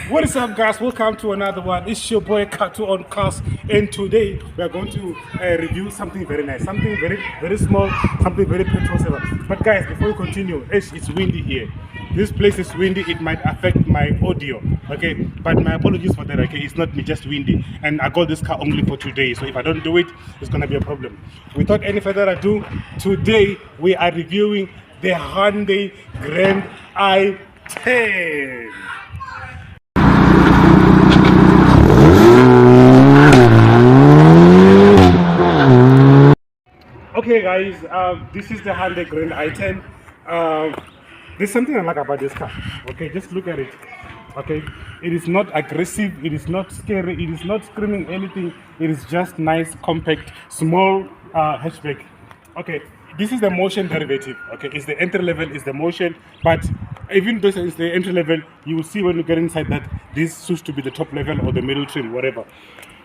What is up, guys? Welcome to another one. It's your boy Katu on Cars, and today we are going to review something very nice, something very small, something very petrol saver. But guys, before we continue, it's windy here. This place is windy. It might affect my audio, okay? But my apologies for that. Okay, it's not me, just windy, and I got this car only for 2 days. So if I don't do it, it's gonna be a problem. Without any further ado, today we are reviewing the Hyundai Grand i10. Okay guys, this is the Hyundai Grand i10. There's something I like about this car. Okay, just look at it. Okay, it is not aggressive, it is not scary, it is not screaming anything. It is just nice, compact, small hatchback. Okay, this is the motion derivative. Okay, it's the entry level, is the motion, but even though it's the entry level, you will see when you get inside that this used to be the top level or the middle trim, whatever.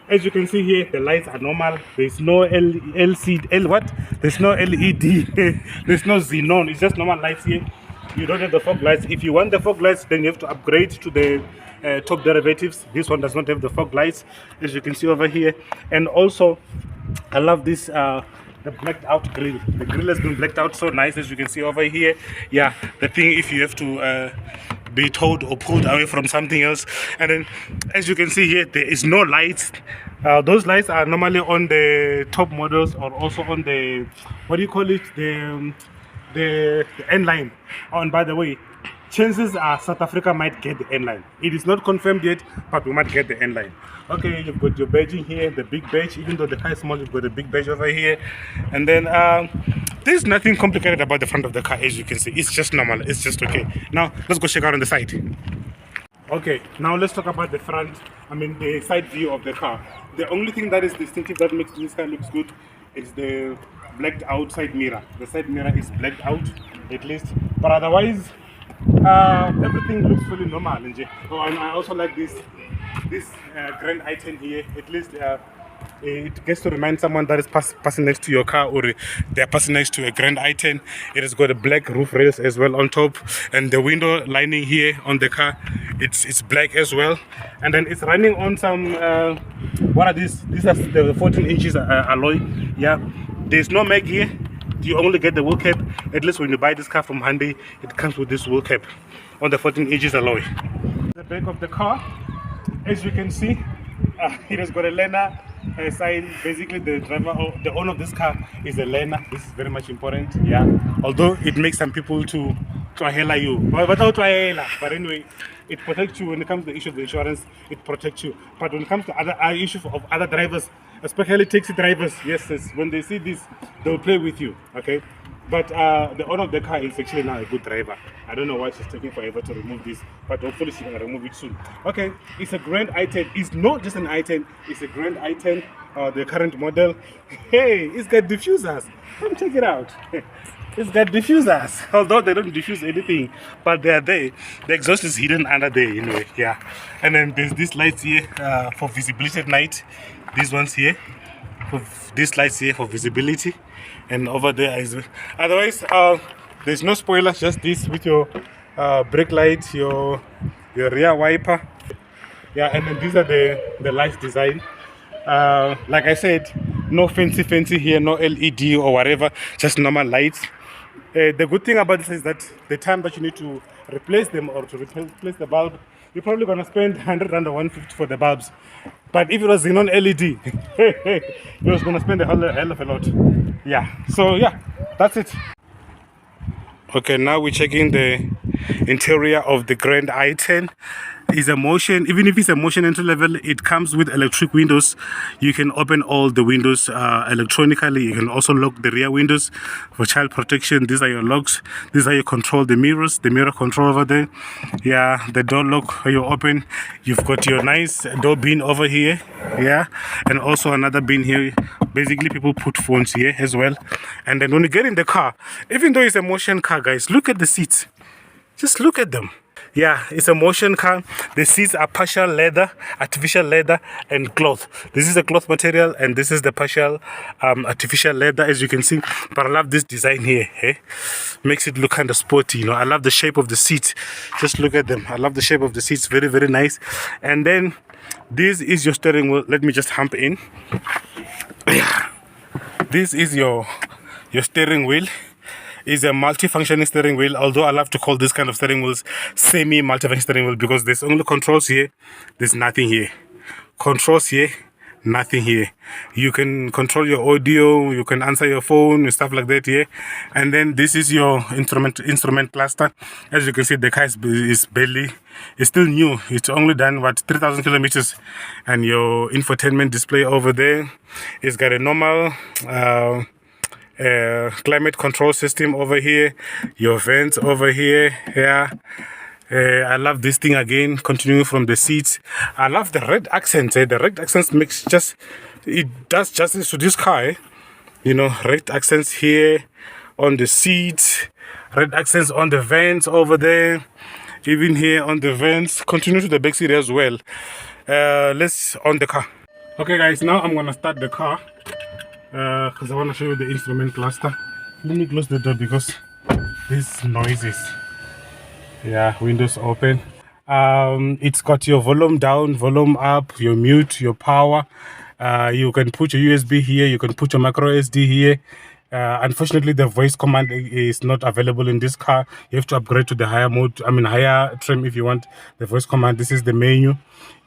As you can see here, the lights are normal. There's no There's no LED. There's no xenon. It's just normal lights here. You don't have the fog lights. If you want the fog lights, then you have to upgrade to the top derivatives. This one does not have the fog lights, as you can see over here. And also, I love this. The blacked out grill. The grill has been blacked out so nice, as you can see over here. Yeah, the thing if you have to be towed or pulled away from something else. And then as you can see here, there is no lights. Those lights are normally on the top models, or also on the, what do you call it, the end line. Oh, and by the way, chances are South Africa might get the end line. It is not confirmed yet, but we might get the end line. Okay, you've got your badging here, the big badge. Even though the car is small, you've got a big badge over here. And then there's nothing complicated about the front of the car, as you can see. It's just normal, it's just okay. Now let's go check out on the side. Okay, now let's talk about the front, the side view of the car. The only thing that is distinctive, that makes this car looks good, is the blacked out side mirror. The side mirror is blacked out, at least, but otherwise everything looks fully normal. Oh, and I also like this Grand i10 here. At least it gets to remind someone that is passing next to your car, or they're passing next to a Grand i10. It has got a black roof rails as well on top, and the window lining here on the car, it's black as well. And then it's running on some what are these? These are the 14 inches alloy. Yeah, there's no mag here. You only get the wheel cap. At least when you buy this car from Hyundai, it comes with this wheel cap on the 14 inches alloy. The back of the car, as you can see, it has got a learner side. Basically, the driver or the owner of this car is a learner. This is very much important. Yeah, although it makes some people to hela you, but anyway, it protects you when it comes to the issue of the insurance. It protects you, but when it comes to other issues of other drivers, especially taxi drivers, yes, when they see this, they'll play with you. Okay, but the owner of the car is actually now a good driver. I don't know why she's taking forever to remove this, but hopefully she can remove it soon. Okay, it's a Grand i10. It's not just an i10, it's a Grand i10, the current model. Hey, it's got diffusers. Come check it out. It's got diffusers, although they don't diffuse anything, but they are there. The exhaust is hidden under there anyway. Yeah, and then there's these lights here for visibility at night. These ones here, these lights here for visibility, and over there is. Otherwise, there's no spoilers. Just this with your brake light, your rear wiper. Yeah, and then these are the lights design. Like I said, no fancy here, no LED or whatever, just normal lights. The good thing about this is that the time that you need to replace them or to replace the bulb, you're probably going to spend 100 Rand or 150 for the bulbs. But if it was xenon LED, you was going to spend a hell of a lot. Yeah, so yeah, that's it. Okay, now we're checking the interior of the Grand i10. Is a motion, even if it's a motion entry level, it comes with electric windows. You can open all the windows electronically. You can also lock the rear windows for child protection. These are your locks. These are how you control the mirrors, the mirror control over there. Yeah, the door lock you open. You've got your nice door bin over here. Yeah, and also another bin here. Basically, people put phones here as well. And then when you get in the car, even though it's a motion car, guys, look at the seats. Just look at them. Yeah, it's a motion car. The seats are partial leather, artificial leather, and cloth. This is the cloth material, and this is the partial artificial leather, as you can see. But I love this design here. Eh? Makes it look kind of sporty. You know, I love the shape of the seat. Just look at them. I love the shape of the seats. Very, very nice. And then this is your steering wheel. Let me just hump in. Yeah. This is your steering wheel. Is a multi-functioning steering wheel, although I love to call this kind of steering wheels semi-multi-functioning steering wheel, because there's only controls here, there's nothing here. Controls here, nothing here. You can control your audio, you can answer your phone and stuff like that here. And then this is your instrument cluster. As you can see, the car is still new. It's only done 3,000 kilometers. And your infotainment display over there, it's got a normal climate control system over here, your vents over here. Yeah, I love this thing again. Continuing from the seats, I love the red accents. The red accents it does justice to this car. You know, red accents here on the seats, red accents on the vents over there, even here on the vents. Continue to the back seat as well. Let's on the car. Okay, guys, now I'm gonna start the car. Because I want to show you the instrument cluster. Let me close the door because these noises. Yeah, windows open. It's got your volume down, volume up, your mute, your power. You can put your USB here, you can put your micro SD here. Unfortunately, the voice command is not available in this car. You have to upgrade to the higher mode, higher trim if you want the voice command. This is the menu.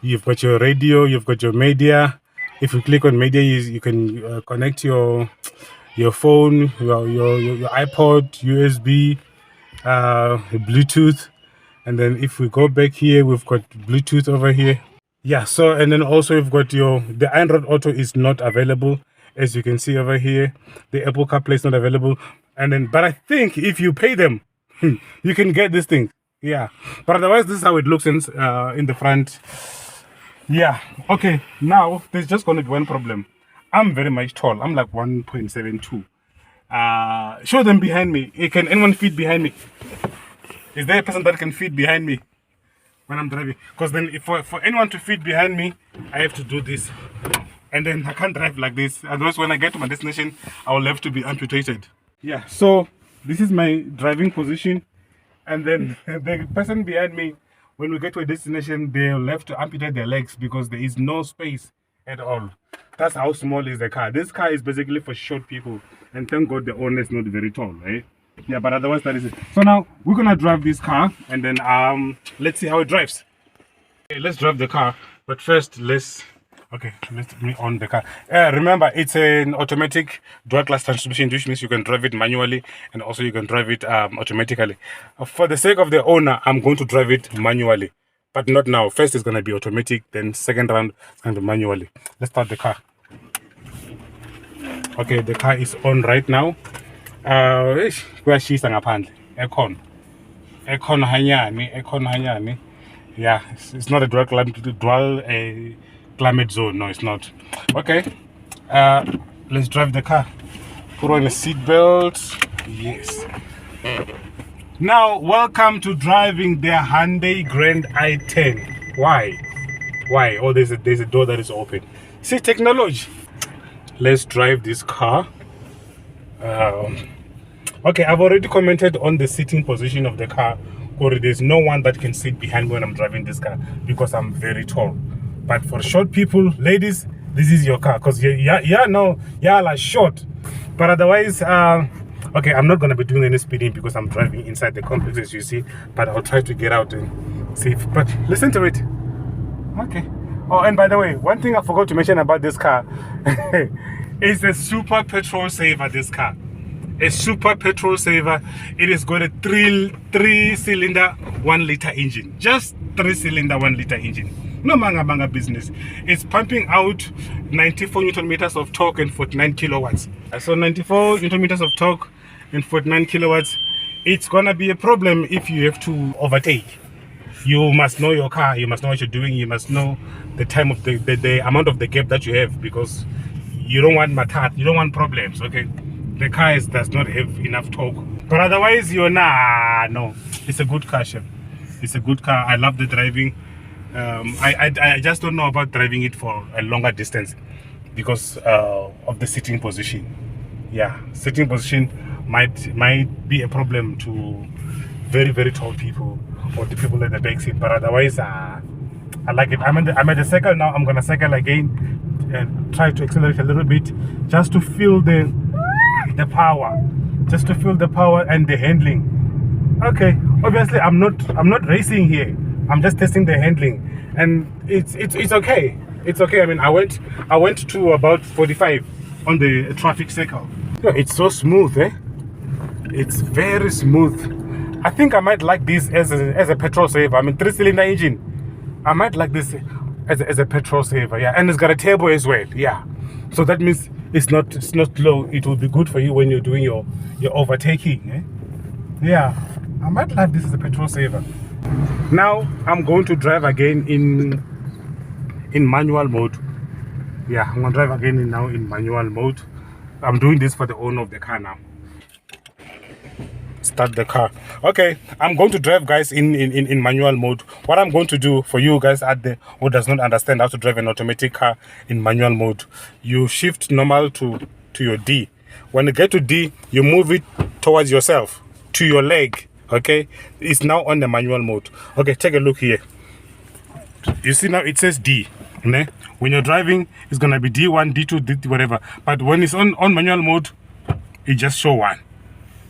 You've got your radio, you've got your media. If you click on media, you can connect your phone, your iPod, USB, Bluetooth. And then if we go back here, we've got Bluetooth over here. Yeah, so and then also we've got the Android Auto is not available, as you can see over here. The Apple CarPlay is not available. And then, but I think if you pay them, you can get this thing. Yeah, but otherwise this is how it looks in the front. Yeah, okay, now there's just going to be one problem. I'm very much tall. I'm like 1.72. Show them behind me. Can anyone fit behind me? Is there a person that can fit behind me when I'm driving? Because then for anyone to fit behind me, I have to do this. And then I can't drive like this. Otherwise, when I get to my destination, I will have to be amputated. Yeah, so this is my driving position. And then the person behind me, when we get to a destination, they'll have to amputate their legs because there is no space at all. That's how small is the car. This car is basically for short people. And thank God the owner is not very tall, right? Yeah, but otherwise that is it. So now we're gonna drive this car and then let's see how it drives. Okay, let's drive the car. But first let's me on the car. Remember, it's an automatic dual class transmission, which means you can drive it manually and also you can drive it automatically. For the sake of the owner, I'm going to drive it manually, but not now. First it's going to be automatic, then second round it's going to be manually. Let's start the car. Okay, the car is on right now. Where she's ngaphandle aircon hanyani. Yeah, it's not a dual climate zone. No, it's not. Okay, let's drive the car. Put on a seatbelt. Yes. Now, welcome to driving the Hyundai Grand i10. Why? Oh, there's a door that is open. See, technology. Let's drive this car. Okay, I've already commented on the sitting position of the car. Or there's no one that can sit behind me when I'm driving this car because I'm very tall. But for short people, ladies, this is your car because y'all are short. But otherwise, okay, I'm not going to be doing any speeding because I'm driving inside the complex, as you see. But I'll try to get out and see. But listen to it. Okay. Oh, and by the way, one thing I forgot to mention about this car is the super petrol saver. This car, a super petrol saver. It has got a three-cylinder 1-liter engine. Just 3-cylinder 1-liter engine. No manga business. It's pumping out 94 Newton meters of torque and 49 kilowatts. So 94 Newton meters of torque and 49 kilowatts. It's gonna be a problem if you have to overtake. You must know your car. You must know what you're doing. You must know the time of the amount of the gap that you have, because you don't want matat. You don't want problems. Okay, the car does not have enough torque. But otherwise, no. It's a good car, chef. It's a good car. I love the driving. I just don't know about driving it for a longer distance because of the sitting position. Yeah, sitting position might be a problem to very tall people or the people in the back seat. But otherwise, I like it. I'm at the cycle now. I'm gonna cycle again and try to accelerate a little bit just to feel the power, just to feel the power and the handling. Okay, obviously I'm not racing here. I'm just testing the handling, and it's okay. It's okay. I mean, I went to about 45 on the traffic circle. Yeah, it's so smooth, eh? It's very smooth. I think I might like this as a petrol saver. I mean, 3-cylinder engine. I might like this as a petrol saver. Yeah, and it's got a turbo as well. Yeah, so that means it's not low. It will be good for you when you're doing your overtaking. Eh? Yeah, I might like this as a petrol saver. Now I'm going to drive again in manual mode. Yeah, I'm gonna drive again in manual mode. I'm doing this for the owner of the car now. Start the car. Okay, I'm going to drive, guys, in manual mode. What I'm going to do for you guys out there who does not understand how to drive an automatic car in manual mode, you shift normal to your D. When you get to D, you move it towards yourself, to your leg. Okay, it's now on the manual mode. Okay, take a look here. You see now it says D. Okay? When you're driving, it's gonna be D1, D2, D3, whatever. But when it's on manual mode, it just show 1.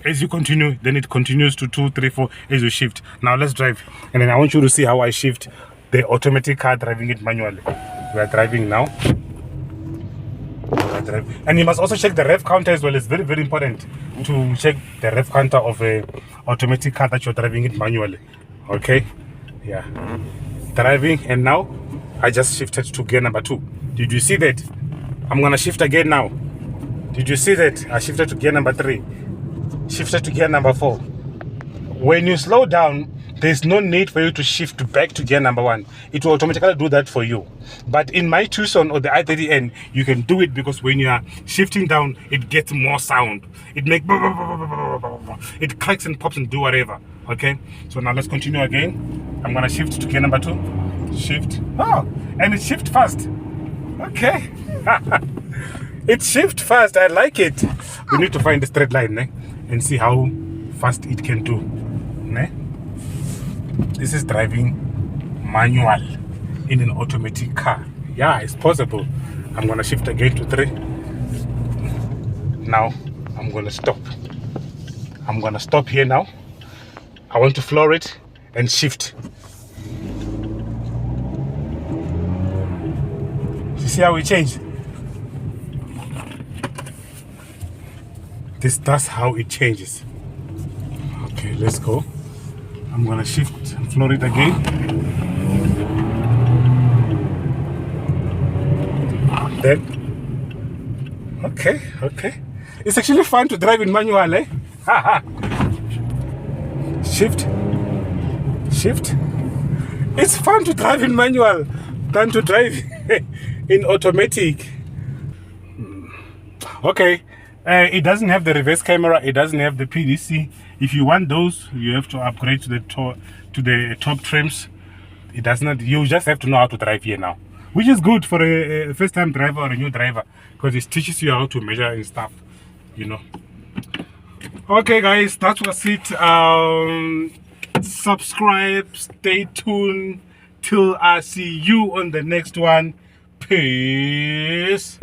As you continue, then it continues to 2, 3, 4 as you shift. Now let's drive, and then I want you to see how I shift the automatic car, driving it manually. We are driving now. And you must also check the rev counter as well. It's very important to check the rev counter of a automatic car that you're driving it manually. Okay, yeah, driving, and now I just shifted to gear number 2. Did you see that? I'm gonna shift again now. Did you see that? I shifted to gear number 3, shifted to gear number 4. When you slow down, there's no need for you to shift back to gear number 1. It will automatically do that for you. But in my Tucson or the i30N, you can do it because when you are shifting down, it gets more sound. It makes it cracks and pops and do whatever. Okay, so now let's continue again. I'm gonna shift to gear number 2. Shift. Oh, and it shift fast. Okay. It shift fast. I like it. We need to find the straight line, eh? And see how fast it can do. Ne? This is driving manual in an automatic car. Yeah, it's possible. I'm gonna shift again to 3. Now I'm gonna stop. I'm gonna stop here now. I want to floor it and shift. You see how we change? That's how it changes. Okay, let's go. I'm gonna shift and floor it again. Then, okay. It's actually fun to drive in manual, eh? Shift. It's fun to drive in manual than to drive in automatic. Okay. It doesn't have the reverse camera. It doesn't have the PDC. If you want those, you have to upgrade to the top trims. It does not. You just have to know how to drive here now, which is good for a first-time driver or a new driver because it teaches you how to measure and stuff. You know. Okay, guys, that was it. Subscribe. Stay tuned till I see you on the next one. Peace.